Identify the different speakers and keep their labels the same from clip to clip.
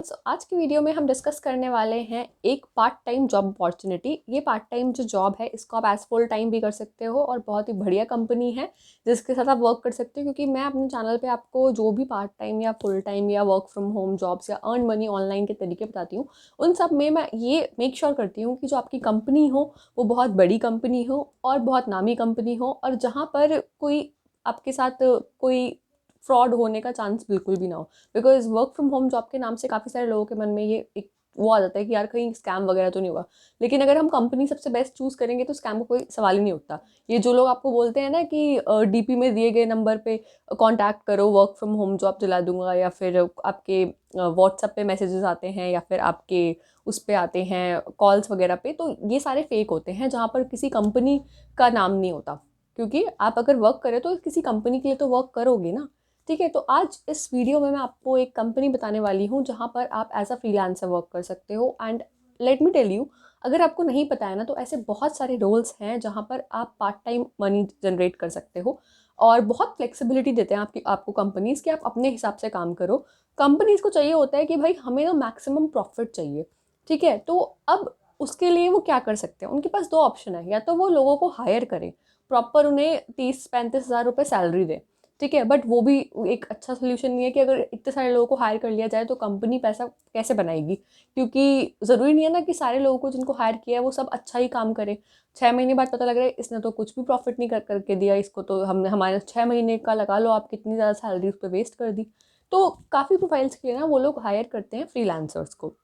Speaker 1: आज की वीडियो में हम डिस्कस करने वाले हैं एक पार्ट टाइम जॉब अपॉर्चुनिटी। ये पार्ट टाइम जो जॉब है इसको आप एज फुल टाइम भी कर सकते हो और बहुत ही बढ़िया कंपनी है जिसके साथ आप वर्क कर सकते हो। क्योंकि मैं अपने चैनल पे आपको जो भी पार्ट टाइम या फुल टाइम या वर्क फ्रॉम होम जॉब्स या अर्न मनी ऑनलाइन के तरीके बताती हूँ, उन सब में मैं ये मेक श्योर करती हूँ कि जो आपकी कंपनी हो वो बहुत बड़ी कंपनी हो और बहुत नामी कंपनी हो, और जहाँ पर कोई आपके साथ कोई फ्रॉड होने का चांस बिल्कुल भी ना हो। Because work from home job के नाम से काफ़ी सारे लोगों के मन में ये एक वो आ जाता है कि यार कहीं स्कैम वगैरह तो नहीं होगा। लेकिन अगर हम कंपनी सबसे बेस्ट चूज़ करेंगे तो स्कैम का कोई सवाल ही नहीं उठता। ये जो लोग आपको बोलते हैं ना कि डीपी में दिए गए नंबर पे कांटेक्ट करो, वर्क फ्रॉम होम जॉब दिला दूंगा, या फिर आपके व्हाट्सएप पे मैसेजेस आते हैं या फिर आपके उस पे आते हैं कॉल्स वगैरह पे, तो ये सारे फेक होते हैं जहाँ पर किसी कंपनी का नाम नहीं होता। क्योंकि आप अगर वर्क करें तो किसी कंपनी के लिए तो वर्क करोगे ना। ठीक है, तो आज इस वीडियो में मैं आपको एक कंपनी बताने वाली हूँ जहाँ पर आप एज अ फ्रीलांसर वर्क कर सकते हो। And let me tell you, अगर आपको नहीं पता है ना, तो ऐसे बहुत सारे रोल्स हैं जहाँ पर आप पार्ट टाइम मनी जनरेट कर सकते हो और बहुत फ्लेक्सिबिलिटी देते हैं आपको कंपनीज कि आप अपने हिसाब से काम करो। कंपनीज को चाहिए होता है कि भाई हमें ना मैक्सिमम प्रॉफिट चाहिए। ठीक है, तो अब उसके लिए वो क्या कर सकते हैं, उनके पास दो ऑप्शन है। या तो वो लोगों को हायर करें, प्रॉपर उन्हें 30-35 हज़ार रुपये सैलरी दें। ठीक है, बट वो भी एक अच्छा सोल्यूशन नहीं है कि अगर इतने सारे लोगों को हायर कर लिया जाए तो कंपनी पैसा कैसे बनाएगी। क्योंकि ज़रूरी नहीं है ना कि सारे लोगों को जिनको हायर किया है वो सब अच्छा ही काम करे। 6 महीने बाद पता लग रहा है इसने तो कुछ भी प्रॉफिट नहीं करके दिया, इसको तो हमने हमारे 6 महीने का लगा लो आप कितनी ज़्यादा सैलरी उस पर वेस्ट कर दी। तो काफ़ी प्रोफाइल्स के लिए ना वो लोग हायर करते हैं फ्रीलांसर्स को।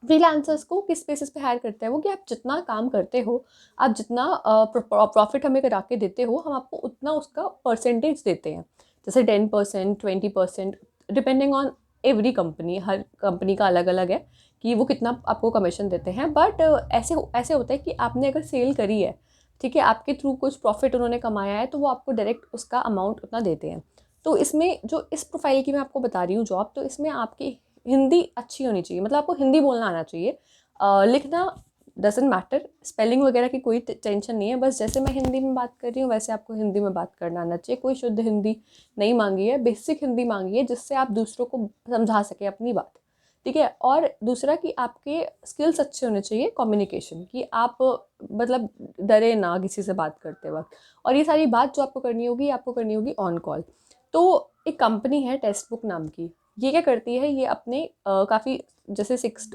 Speaker 1: फ्रीलांसर्स को किस बेसिस पे हायर करते हैं वो, कि आप जितना काम करते हो, आप जितना प्रॉफिट हमें करा के देते हो, हम आपको उतना उसका परसेंटेज देते हैं। जैसे 10%, 20%, depending on every company, her company का अलग अलग है कि वो कितना आपको कमीशन देते हैं। बट ऐसे ऐसे होता है कि आपने अगर सेल करी है, ठीक है, आपके थ्रू कुछ प्रॉफिट उन्होंने कमाया है, तो वो आपको डायरेक्ट उसका अमाउंट उतना देते हैं। तो इसमें जो इस प्रोफाइल की मैं आपको बता रही हूँ जॉब, तो इसमें आपकी हिंदी अच्छी होनी चाहिए, मतलब आपको हिंदी बोलना आना चाहिए। लिखना डजेंट मैटर, स्पेलिंग वगैरह की कोई टेंशन नहीं है। बस जैसे मैं हिंदी में बात कर रही हूँ वैसे आपको हिंदी में बात करना आना चाहिए। कोई शुद्ध हिंदी नहीं मांगी है, बेसिक हिंदी मांगी है जिससे आप दूसरों को समझा सके अपनी बात। ठीक है, और दूसरा कि आपके स्किल्स अच्छे होने चाहिए, कम्युनिकेशन की आप मतलब डरे ना किसी से बात करते वक्त। और ये सारी बात जो आपको करनी होगी ऑन कॉल। तो एक कंपनी है टेक्स्ट बुक नाम की। ये क्या करती है, ये अपने काफ़ी जैसे 6th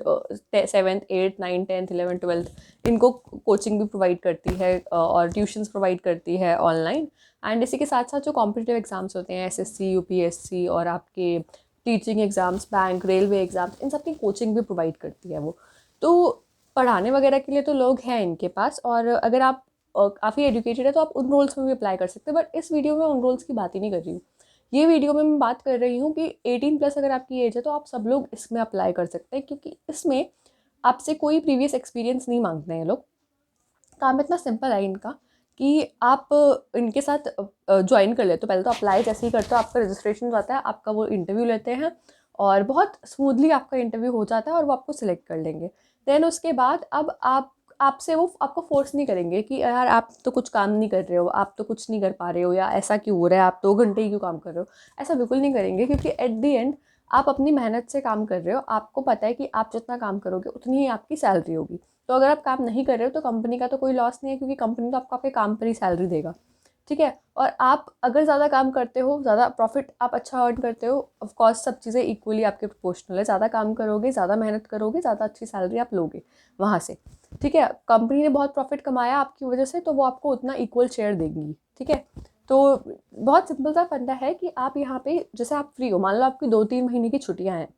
Speaker 1: 7th 8th 9th 10th 11th 12th इनको कोचिंग भी प्रोवाइड करती है और ट्यूशन्स प्रोवाइड करती है ऑनलाइन। एंड इसी के साथ साथ जो कॉम्पिटिटिव एग्जाम्स होते हैं, एसएससी, यूपीएससी और आपके teaching exams, bank, railway exams, इन सब की कोचिंग भी प्रोवाइड करती है वो। तो पढ़ाने वगैरह के लिए तो लोग हैं इनके पास। और अगर आप काफ़ी एजुकेटेड है तो आप उन रोल्स में भी अप्लाई कर सकते हैं। बट इस वीडियो में उन रोल्स की बात ही नहीं कर रही हूँ। ये वीडियो में मैं बात कर रही हूँ कि 18+ अगर आपकी एज है तो आप सब लोग इसमें अप्लाई कर सकते हैं, क्योंकि इसमें आपसे कोई प्रीवियस एक्सपीरियंस नहीं मांगते हैं लोग। काम इतना सिंपल है इनका कि आप इनके साथ ज्वाइन कर लेते हो। पहले तो अप्लाई जैसे ही करते हो आपका रजिस्ट्रेशन हो जाता है, आपका वो इंटरव्यू लेते हैं और बहुत स्मूथली आपका इंटरव्यू हो जाता है और वो आपको सिलेक्ट कर लेंगे। देन उसके बाद अब आप आपसे वो आपको फोर्स नहीं करेंगे कि यार आप तो कुछ काम नहीं कर रहे हो, आप तो कुछ नहीं कर पा रहे हो, या ऐसा क्यों हो रहा है, आप 2 घंटे ही क्यों काम कर रहे हो। ऐसा बिल्कुल नहीं करेंगे, क्योंकि एट दी एंड आप अपनी मेहनत से काम कर रहे हो। आपको पता है कि आप जितना काम करोगे उतनी ही आपकी सैलरी होगी। तो अगर आप काम नहीं कर रहे हो तो कंपनी का तो कोई लॉस नहीं है, क्योंकि कंपनी तो आपको आपके काम पर ही सैलरी देगा। ठीक है, और आप अगर ज़्यादा काम करते हो, ज़्यादा प्रॉफिट आप अच्छा अर्न करते हो, ऑफ कोर्स सब चीज़ें इक्वली आपके प्रोपोर्शनल है। ज़्यादा काम करोगे, ज़्यादा मेहनत करोगे, ज़्यादा अच्छी सैलरी आप लोगे वहाँ से। ठीक है, कंपनी ने बहुत प्रॉफिट कमाया आपकी वजह से, तो वो आपको उतना इक्वल शेयर देंगी। ठीक है, तो बहुत सिंपल सा फंडा है कि आप यहाँ पे जैसे आप फ्री हो, मान लो आपकी 2-3 महीने की छुट्टियाँ हैं,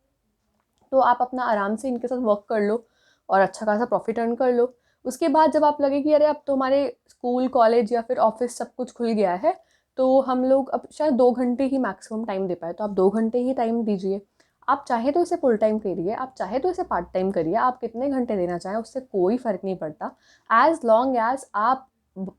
Speaker 1: तो आप अपना आराम से इनके साथ वर्क कर लो और अच्छा खासा प्रॉफिट अर्न कर लो। उसके बाद जब आप लगे कि अरे अब तो हमारे स्कूल, कॉलेज या फिर ऑफिस सब कुछ खुल गया है, तो हम लोग अब शायद 2 घंटे ही मैक्सिमम टाइम दे पाए, तो आप 2 घंटे ही टाइम दीजिए। आप चाहे तो इसे फुल टाइम करिए, आप चाहे तो इसे पार्ट टाइम करिए, आप कितने घंटे देना चाहें उससे कोई फ़र्क नहीं पड़ता। एज लॉन्ग एज आप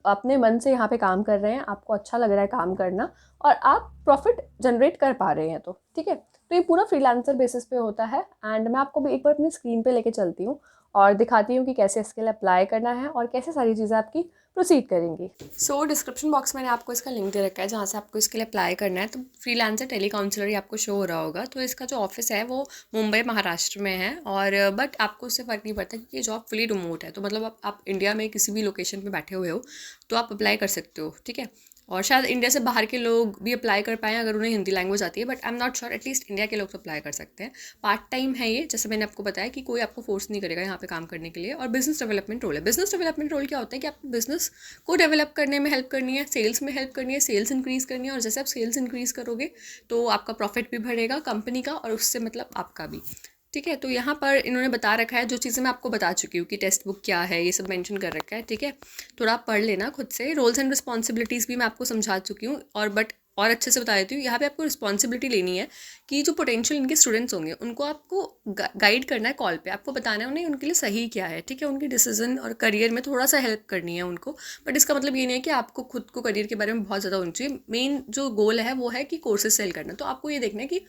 Speaker 1: अपने मन से यहाँ पे काम कर रहे हैं, आपको अच्छा लग रहा है काम करना और आप प्रॉफिट जनरेट कर पा रहे हैं, तो ठीक है। तो ये पूरा फ्रीलांसर बेसिस पे होता है। एंड मैं आपको भी एक बार अपनी स्क्रीन पे लेके चलती हूँ और दिखाती हूँ कि कैसे इसके लिए अप्लाई करना है और कैसे सारी चीज़ें आपकी प्रोसीड करेंगी। सो डिस्क्रिप्शन बॉक्स में मैंने आपको इसका लिंक दे रखा है जहाँ से आपको इसके लिए अप्लाई करना है। तो फ्रीलांसर टेली काउंसलर ही आपको शो हो रहा होगा। तो इसका जो ऑफिस है वो मुंबई महाराष्ट्र में है, और बट आपको उससे फ़र्क नहीं पड़ता क्योंकि ये जॉब फुली रिमोट है। तो मतलब आप इंडिया में किसी भी लोकेशन पे बैठे हुए हो तो आप अप्लाई कर सकते हो, ठीक है। और शायद इंडिया से बाहर के लोग भी अप्लाई कर पाएँ अगर उन्हें हिंदी लैंग्वेज आती है, but I am not sure, at least India के लोग तो अप्लाई कर सकते हैं। पार्ट टाइम है ये, जैसे मैंने आपको बताया कि कोई आपको फोर्स नहीं करेगा यहाँ पे काम करने के लिए। और बिजनेस डेवलपमेंट रोल है। बिजनेस डेवलपमेंट रोल क्या होता है कि आपको बिजनेस को डेवलप करने में हेल्प करनी है, सेल्स में हेल्प करनी है, सेल्स इंक्रीज करनी है। और जैसे आप सेल्स इंक्रीज करोगे तो आपका प्रॉफिट भी बढ़ेगा कंपनी का, और उससे मतलब आपका भी, ठीक है। तो यहाँ पर इन्होंने बता रखा है जो चीज़ें मैं आपको बता चुकी हूँ कि टेक्स्ट बुक क्या है, ये सब मेंशन कर रखा है, ठीक है। थोड़ा आप पढ़ लेना खुद से। रोल्स एंड रिस्पॉन्सिबिलिटीज़ भी मैं आपको समझा चुकी हूँ, और अच्छे से बता देती हूँ। यहाँ पे आपको रिस्पॉन्सिबिलिटी लेनी है कि जो पोटेंशियल इनके स्टूडेंट्स होंगे उनको आपको गाइड करना है कॉल पे। आपको बताना है उन्हें उनके लिए सही क्या है, ठीक है। उनकी डिसीजन और करियर में थोड़ा सा हेल्प करनी है उनको। बट इसका मतलब ये नहीं है कि आपको खुद को करियर के बारे में बहुत ज़्यादा होना चाहिए। मेन जो गोल है वो है कि कोर्सेज सेल करना। तो आपको ये देखना है कि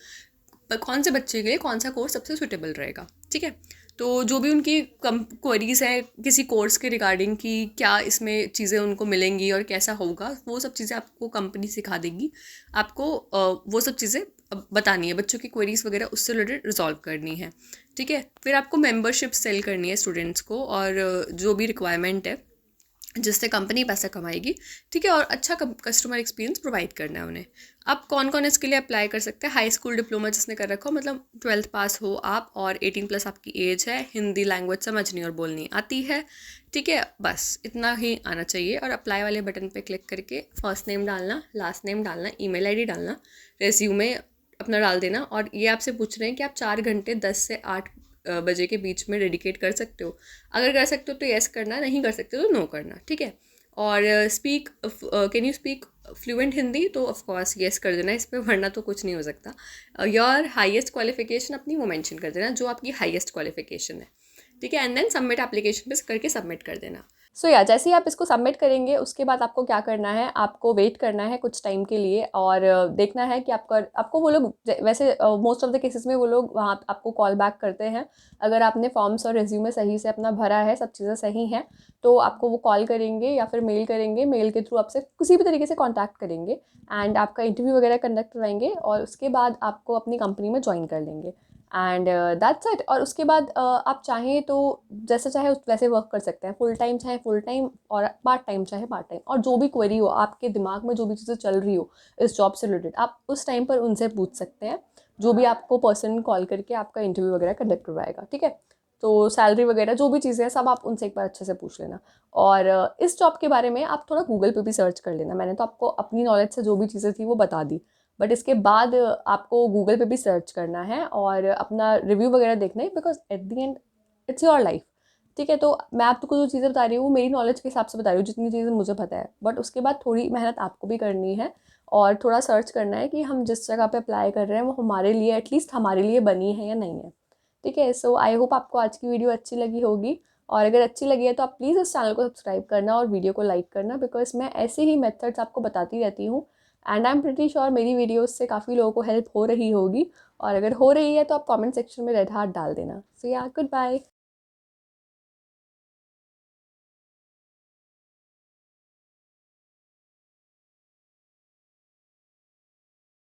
Speaker 1: कौन से बच्चे के लिए कौन सा कोर्स सबसे सुटेबल रहेगा, ठीक है। तो जो भी उनकी क्वेरीज हैं किसी कोर्स के रिगार्डिंग कि क्या इसमें चीज़ें उनको मिलेंगी और कैसा होगा, वो सब चीज़ें आपको कंपनी सिखा देगी। आपको वो सब चीज़ें बतानी है, बच्चों की क्वेरीज वगैरह उससे रिलेटेड रिजॉल्व करनी है, ठीक है। फिर आपको मेंबरशिप सेल करनी है स्टूडेंट्स को, और जो भी रिक्वायरमेंट है जिससे कंपनी पैसा कमाएगी, ठीक है। और अच्छा कस्टमर एक्सपीरियंस प्रोवाइड करना है उन्हें। अब कौन कौन इसके लिए अप्लाई कर सकते हैं? हाई स्कूल डिप्लोमा जिसने कर रखा हो, मतलब 12th पास हो आप, और 18+ आपकी एज है, हिंदी लैंग्वेज समझनी और बोलनी आती है, ठीक है। बस इतना ही आना चाहिए। और अप्लाई वाले बटन पे क्लिक करके फर्स्ट नेम डालना, लास्ट नेम डालना, ईमेल आईडी डालना, रेज्यूमे अपना डाल देना। और ये आपसे पूछ रहे हैं कि आप 4 घंटे 10 से 8 बजे के बीच में डेडिकेट कर सकते हो। अगर कर सकते हो तो येस करना, नहीं कर सकते तो नो करना, ठीक है। और can you speak fluent Hindi, तो ऑफ कोर्स येस कर देना इस पर, वरना तो कुछ नहीं हो सकता। योर हाईएस्ट क्वालिफिकेशन अपनी वो मेंशन कर देना जो आपकी हाईएस्ट क्वालिफिकेशन है, ठीक है। एंड देन सबमिट एप्लीकेशन पे करके सबमिट कर देना। सो या जैसे ही आप इसको सबमिट करेंगे उसके बाद आपको क्या करना है, आपको वेट करना है कुछ टाइम के लिए, और देखना है कि आपको वो लोग, वैसे मोस्ट ऑफ द केसेस में वो लोग वहाँ आपको कॉल बैक करते हैं। अगर आपने फॉर्म्स और रिज्यूमे सही से अपना भरा है, सब चीज़ें सही हैं, तो आपको वो कॉल करेंगे या फिर मेल करेंगे। मेल के थ्रू आपसे किसी भी तरीके से कॉन्टैक्ट करेंगे एंड आपका इंटरव्यू वगैरह कंडक्ट करवाएंगे, और उसके बाद आपको अपनी कंपनी में ज्वाइन कर लेंगे। And that's it. और उसके बाद आप चाहें तो जैसे चाहे वैसे वर्क कर सकते हैं, फुल टाइम चाहे फुल टाइम, और पार्ट टाइम चाहे पार्ट टाइम। और जो भी क्वेरी हो आपके दिमाग में, जो भी चीज़ें चल रही हो इस जॉब से रिलेटेड, आप उस टाइम पर उनसे पूछ सकते हैं, जो भी आपको पर्सन कॉल करके आपका इंटरव्यू वगैरह कंडक्ट करवाएगा, ठीक है। तो सैलरी वगैरह जो भी चीज़ें हैं सब आप उनसे एक बार अच्छे से पूछ लेना। और इस जॉब के बारे में आप थोड़ा गूगल पे भी सर्च कर लेना। मैंने तो आपको अपनी नॉलेज से जो भी चीज़ें थी वो बता दी, बट इसके बाद आपको गूगल पे भी सर्च करना है और अपना रिव्यू वगैरह देखना है, because at the end it's your life, ठीक है। तो मैं आपको जो चीज़ें बता रही हूँ वो मेरी नॉलेज के हिसाब से बता रही हूँ, जितनी चीज़ें मुझे पता है। बट उसके बाद थोड़ी मेहनत आपको भी करनी है और थोड़ा सर्च करना है कि हम जिस जगह पे अप्लाई कर रहे हैं वो हमारे लिए, एटलीस्ट हमारे लिए बनी है या नहीं है, ठीक है। सो आई होप आपको आज की वीडियो अच्छी लगी होगी, और अगर अच्छी लगी है तो आप प्लीज़ इस चैनल को सब्सक्राइब करना और वीडियो को लाइक करना, बिकॉज मैं ऐसे ही मेथड्स आपको बताती रहती हूँ। And I am pretty sure मेरी वीडियोस से काफ़ी लोगों को हेल्प हो रही होगी, और अगर हो रही है तो आप कमेंट सेक्शन में रेड हार्ट डाल देना। सो या, गुड बाय।